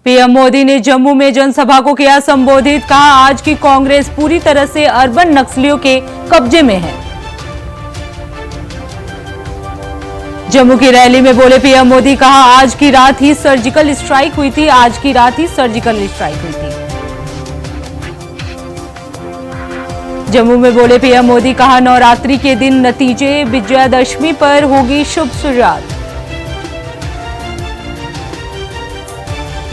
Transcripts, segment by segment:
PM Modi ने जम्मू में जनसभा को किया संबोधित। कहा, आज की कांग्रेस पूरी तरह से अर्बन नक्सलियों के कब्जे में है। जम्मू की रैली में बोले पीएम मोदी। कहा, आज की रात ही सर्जिकल स्ट्राइक हुई थी। आज की रात ही सर्जिकल स्ट्राइक हुई थी। जम्मू में बोले पीएम मोदी। कहा, नवरात्रि के दिन नतीजे, विजयादशमी पर होगी शुभ शुरुआत।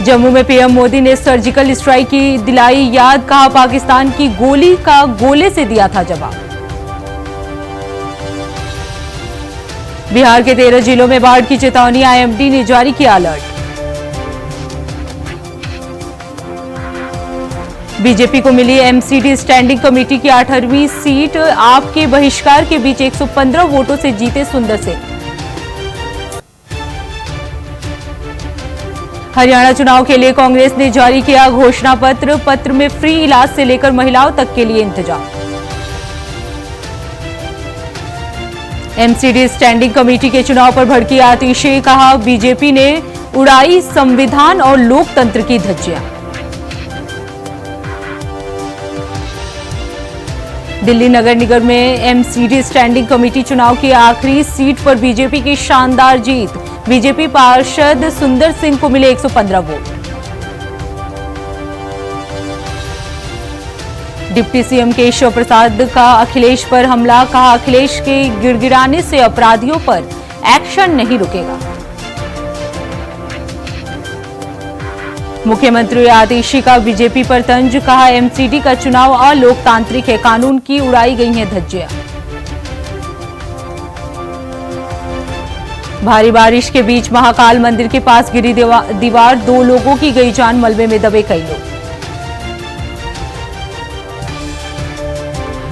जम्मू में पीएम मोदी ने सर्जिकल स्ट्राइक की दिलाई याद। कहा, पाकिस्तान की गोली का गोले से दिया था जवाब। बिहार के 13 जिलों में बाढ़ की चेतावनी। आईएमडी ने जारी किया अलर्ट। बीजेपी को मिली एमसीडी स्टैंडिंग कमेटी की 8वीं सीट। आप के बहिष्कार के बीच 115 वोटों से जीते सुंदर सिंह। हरियाणा चुनाव के लिए कांग्रेस ने जारी किया घोषणा पत्र। पत्र में फ्री इलाज से लेकर महिलाओं तक के लिए इंतजाम। एमसीडी स्टैंडिंग कमेटी के चुनाव पर भड़की आतिशी। कहा, बीजेपी ने उड़ाई संविधान और लोकतंत्र की धज्जियां। दिल्ली नगर निगम में एमसीडी स्टैंडिंग कमेटी चुनाव की आखिरी सीट पर बीजेपी की शानदार जीत। बीजेपी पार्षद सुंदर सिंह को मिले 115 vote. Deputy CM Keshav Prasad का अखिलेश पर हमला। कहा, अखिलेश के गिड़गिड़ाने से अपराधियों पर एक्शन नहीं रुकेगा। मुख्यमंत्री आतिशी का बीजेपी पर तंज। कहा, एमसीडी का चुनाव अलोकतांत्रिक है। कानून की उड़ाई गई हैं धज्जियां। भारी बारिश के बीच महाकाल मंदिर के पास गिरी दीवार। 2 लोगों की गई जान। मलबे में दबे कई लोग।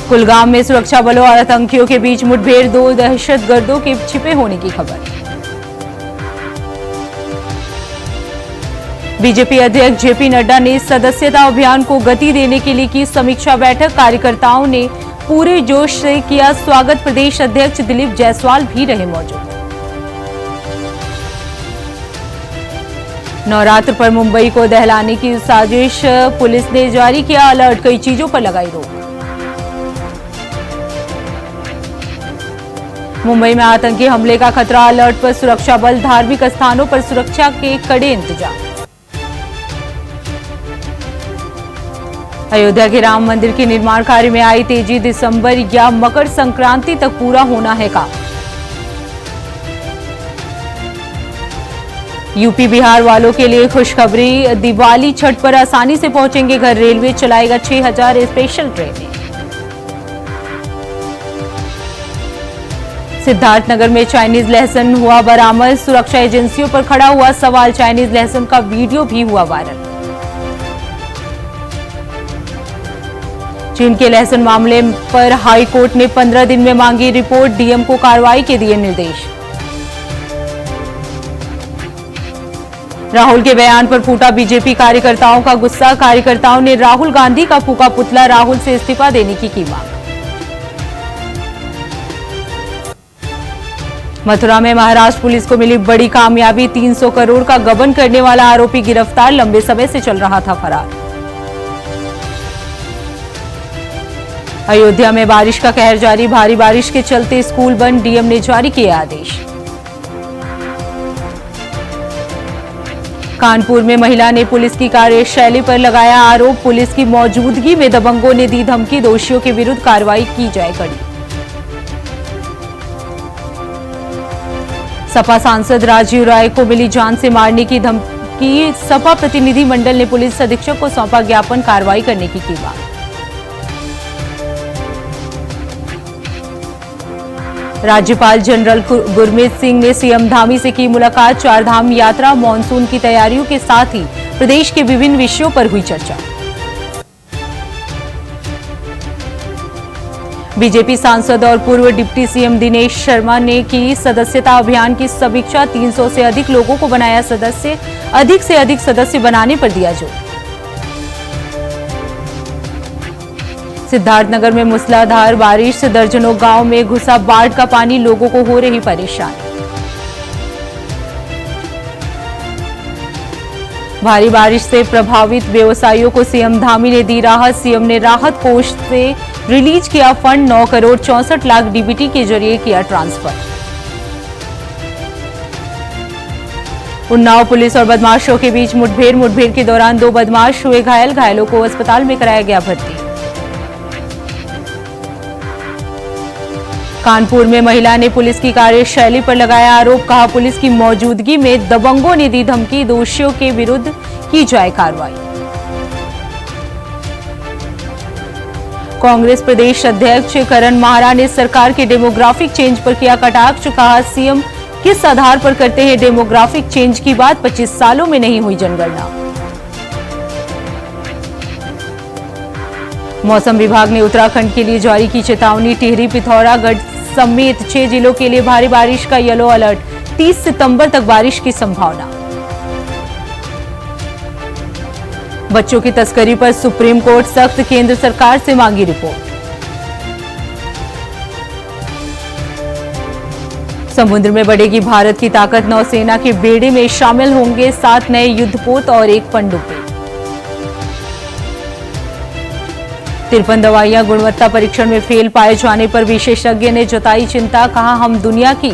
कुलगाम में सुरक्षा बलों और आतंकियों के बीच मुठभेड़। 2 दहशतगर्दों के छिपे होने की खबर। बीजेपी अध्यक्ष जेपी नड्डा ने सदस्यता अभियान को गति देने के लिए की समीक्षा बैठक। कार्यकर्ताओं ने पूरे जोश से किया स्वागत। प्रदेश अध्यक्ष दिलीप जायसवाल भी रहे मौजूद। नवरात्र पर मुंबई को दहलाने की साजिश। पुलिस ने जारी किया अलर्ट। कई चीजों पर लगाई रोक। मुंबई में आतंकी हमले का खतरा। अलर्ट पर सुरक्षा बल। धार्मिक स्थानों पर सुरक्षा के कड़े इंतजाम। अयोध्या के राम मंदिर के निर्माण कार्य में आई तेजी। दिसंबर या मकर संक्रांति तक पूरा होना है काम। यूपी बिहार वालों के लिए खुशखबरी। दिवाली छठ पर आसानी से पहुंचेंगे घर। रेलवे चलाएगा 6000 स्पेशल ट्रेनें। सिद्धार्थनगर में चाइनीज लहसुन हुआ बरामद। सुरक्षा एजेंसियों पर खड़ा हुआ सवाल। चाइनीज लहसुन का वीडियो भी हुआ वायरल। चीन के लहसुन मामले पर हाई कोर्ट ने 15 दिन में मांगी रिपोर्ट। डीएम को कार्रवाई के दिए निर्देश। राहुल के बयान पर फूटा बीजेपी कार्यकर्ताओं का गुस्सा। कार्यकर्ताओं ने राहुल गांधी का फूका पुतला। राहुल से इस्तीफा देने की मांग। मथुरा में महाराष्ट्र पुलिस को मिली बड़ी कामयाबी। 300 करोड़ का गबन करने वाला आरोपी गिरफ्तार। लंबे समय से चल रहा था फरार। अयोध्या में बारिश का कहर जारी। भारी बारिश के चलते स्कूल बंद। डीएम ने जारी किए आदेश। कानपुर में महिला ने पुलिस की कार्यशैली पर लगाया आरोप। पुलिस की मौजूदगी में दबंगों ने दी धमकी। दोषियों के विरुद्ध कार्रवाई की जाए कड़ी। सपा सांसद राजीव राय को मिली जान से मारने की धमकी। सपा प्रतिनिधि मंडल ने पुलिस अधीक्षक को सौंपा ज्ञापन। कार्रवाई करने की मांग। राज्यपाल जनरल गुरमीत सिंह ने सीएम धामी से की मुलाकात। 4 धाम यात्रा मॉनसून की तैयारियों के साथ ही प्रदेश के विभिन्न विषयों पर हुई चर्चा। बीजेपी सांसद और पूर्व डिप्टी सीएम दिनेश शर्मा ने की सदस्यता अभियान की समीक्षा। 300 से अधिक लोगों को बनाया सदस्य। अधिक से अधिक सदस्य बनाने पर दिया जोर। सिद्धार्थनगर में मूसलाधार बारिश से दर्जनों गांव में घुसा बाढ़ का पानी। लोगों को हो रही परेशानी। भारी बारिश से प्रभावित व्यवसायियों को सीएम धामी ने दी राहत। सीएम ने राहत कोष से रिलीज किया फंड, 9 करोड़ 64 लाख डीबीटी के जरिए किया ट्रांसफर। उन्नाव पुलिस और बदमाशों के बीच मुठभेड़ के दौरान 2 बदमाश हुए घायल। घायलों को अस्पताल में कराया गया भर्ती। कानपुर में महिला ने पुलिस की कार्यशैली पर लगाया आरोप। कहा, पुलिस की मौजूदगी में दबंगों ने दी धमकी, दोषियों के विरुद्ध की जाए कार्रवाई। कांग्रेस प्रदेश अध्यक्ष करण माहरा ने सरकार के डेमोग्राफिक चेंज पर किया कटाक्ष। कहा, सीएम किस आधार पर करते हैं डेमोग्राफिक चेंज की बात, 25 सालों में नहीं हुई जनगणना। मौसम विभाग ने उत्तराखंड के लिए जारी की चेतावनी। टिहरी, पिथौरागढ़ समेत 6 जिलों के लिए भारी बारिश का येलो अलर्ट, 30 सितंबर तक बारिश की संभावना। बच्चों की तस्करी पर सुप्रीम कोर्ट सख्त, केंद्र सरकार से मांगी रिपोर्ट। समुद्र में बढ़ेगी भारत की ताकत, नौसेना के बेड़े में शामिल होंगे 7 नए युद्धपोत और 1 पनडुब्बी। 53 दवाइयां गुणवत्ता परीक्षण में फेल पाए जाने पर विशेषज्ञ ने जताई चिंता। कहा, हम दुनिया की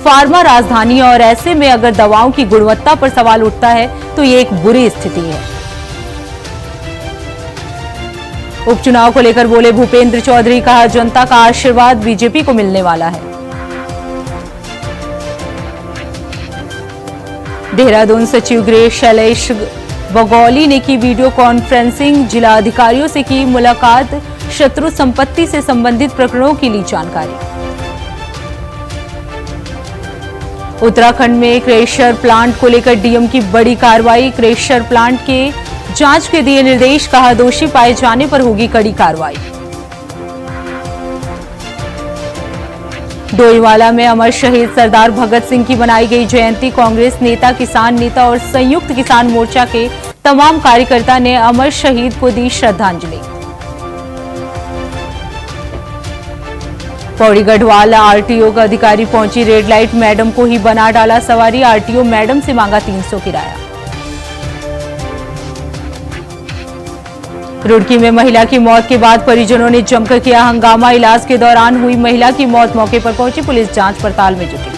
फार्मा राजधानी है और ऐसे में अगर दवाओं की गुणवत्ता पर सवाल उठता है तो ये एक बुरी स्थिति है। उपचुनाव को लेकर बोले भूपेंद्र चौधरी। कहा, जनता का आशीर्वाद बीजेपी को मिलने वाला है। देहरादून सचिव गृह शैलेश बगौली ने की वीडियो कॉन्फ्रेंसिंग, जिला अधिकारियों से की मुलाकात, शत्रु संपत्ति से संबंधित प्रकरणों की ली जानकारी। उत्तराखंड में क्रेशर प्लांट को लेकर डीएम की बड़ी कार्रवाई। क्रेशर प्लांट के जांच के दिए निर्देश। कहा, दोषी पाए जाने पर होगी कड़ी कार्रवाई। डोईवाला में अमर शहीद सरदार भगत सिंह की मनाई गई जयंती। कांग्रेस नेता, किसान नेता और संयुक्त किसान मोर्चा के तमाम कार्यकर्ता ने अमर शहीद को दी श्रद्धांजलि। पौड़ी गढ़वाल आरटीओ का अधिकारी पहुंची, रेड लाइट मैडम को ही बना डाला सवारी। आरटीओ मैडम से मांगा 300 किराया। रुड़की में महिला की मौत के बाद परिजनों ने जमकर किया हंगामा। इलाज के दौरान हुई महिला की मौत, मौके पर पहुंची पुलिस जांच पड़ताल में जुटी।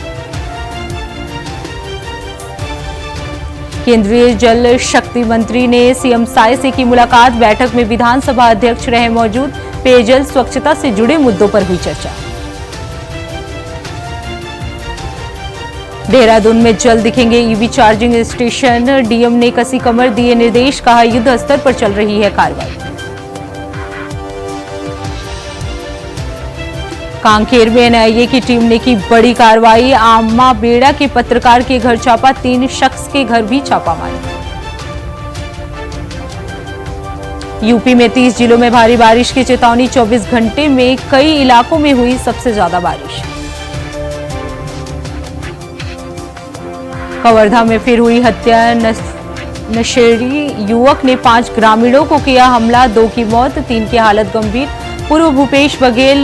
केंद्रीय जल शक्ति मंत्री ने सीएम साय से की मुलाकात। बैठक में विधानसभा अध्यक्ष रहे मौजूद। पेयजल स्वच्छता से जुड़े मुद्दों पर हुई चर्चा। देहरादून में जल्द दिखेंगे ईवी चार्जिंग स्टेशन। डीएम ने कसी कमर, दिए निर्देश। कहा, युद्ध स्तर पर चल रही है कार्रवाई। कांकेर में एनआईए की टीम ने की बड़ी कार्रवाई। आम्मा बेड़ा के पत्रकार के घर छापा, 3 शख्स के घर भी छापा मारी। यूपी में 30 जिलों में भारी बारिश की चेतावनी। 24 घंटे में कई इलाकों में हुई सबसे ज्यादा बारिश। कवर्धा में फिर हुई हत्या। नशेड़ी युवक ने 5 ग्रामीणों को किया हमला, 2 की मौत, 3 की हालत गंभीर। पूर्व भूपेश बघेल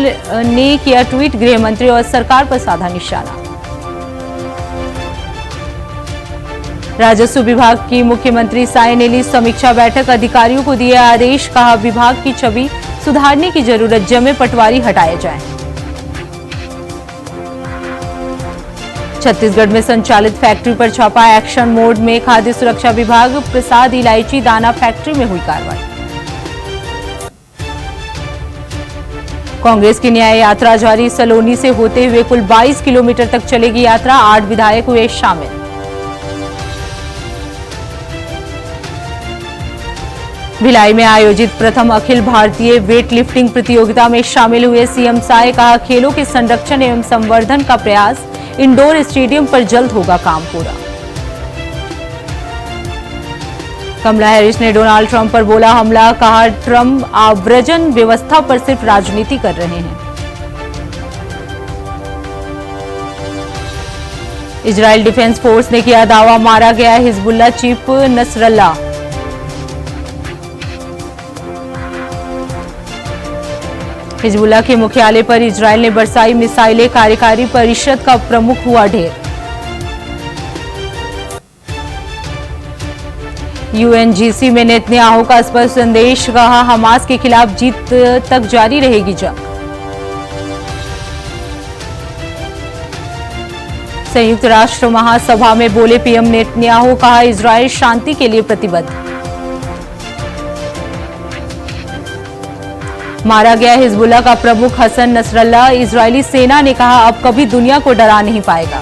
ने किया ट्वीट, गृह मंत्री और सरकार पर साधा निशाना। राजस्व विभाग की मुख्यमंत्री साय ने ली समीक्षा बैठक, अधिकारियों को दिए आदेश। कहा, विभाग की छवि सुधारने की जरूरत, जमे पटवारी हटाए जाएं। छत्तीसगढ़ में संचालित फैक्ट्री पर छापा, एक्शन मोड में खाद्य सुरक्षा विभाग। प्रसाद इलायची दाना फैक्ट्री में हुई कार्रवाई। कांग्रेस की न्याय यात्रा जारी। सलोनी से होते हुए कुल 22 किलोमीटर तक चलेगी यात्रा। 8 विधायक हुए शामिल। भिलाई में आयोजित प्रथम अखिल भारतीय वेट लिफ्टिंग प्रतियोगिता में शामिल हुए सीएम साय। कहा, खेलों के संरक्षण एवं संवर्धन का प्रयास, इंडोर स्टेडियम पर जल्द होगा काम पूरा। कमला हैरिस ने डोनाल्ड ट्रंप पर बोला हमला। कहा, ट्रंप आव्रजन व्यवस्था पर सिर्फ राजनीति कर रहे हैं। इजराइल डिफेंस फोर्स ने किया दावा, मारा गया हिजबुल्लाह चीफ नसरल्ला। हिजबुल्लाह के मुख्यालय पर इजराइल ने बरसाई मिसाइलें। कार्यकारी परिषद का प्रमुख हुआ ढेर। यूएनजीसी में नेतन्याहू का स्पष्ट संदेश, कहा हमास के खिलाफ जीत तक जारी रहेगी जंग। संयुक्त राष्ट्र महासभा में बोले पीएम नेतन्याहू, कहा इजरायल शांति के लिए प्रतिबद्ध। मारा गया हिजबुल्लाह का प्रमुख हसन नसरल्लाह, इजरायली सेना ने कहा अब कभी दुनिया को डरा नहीं पाएगा।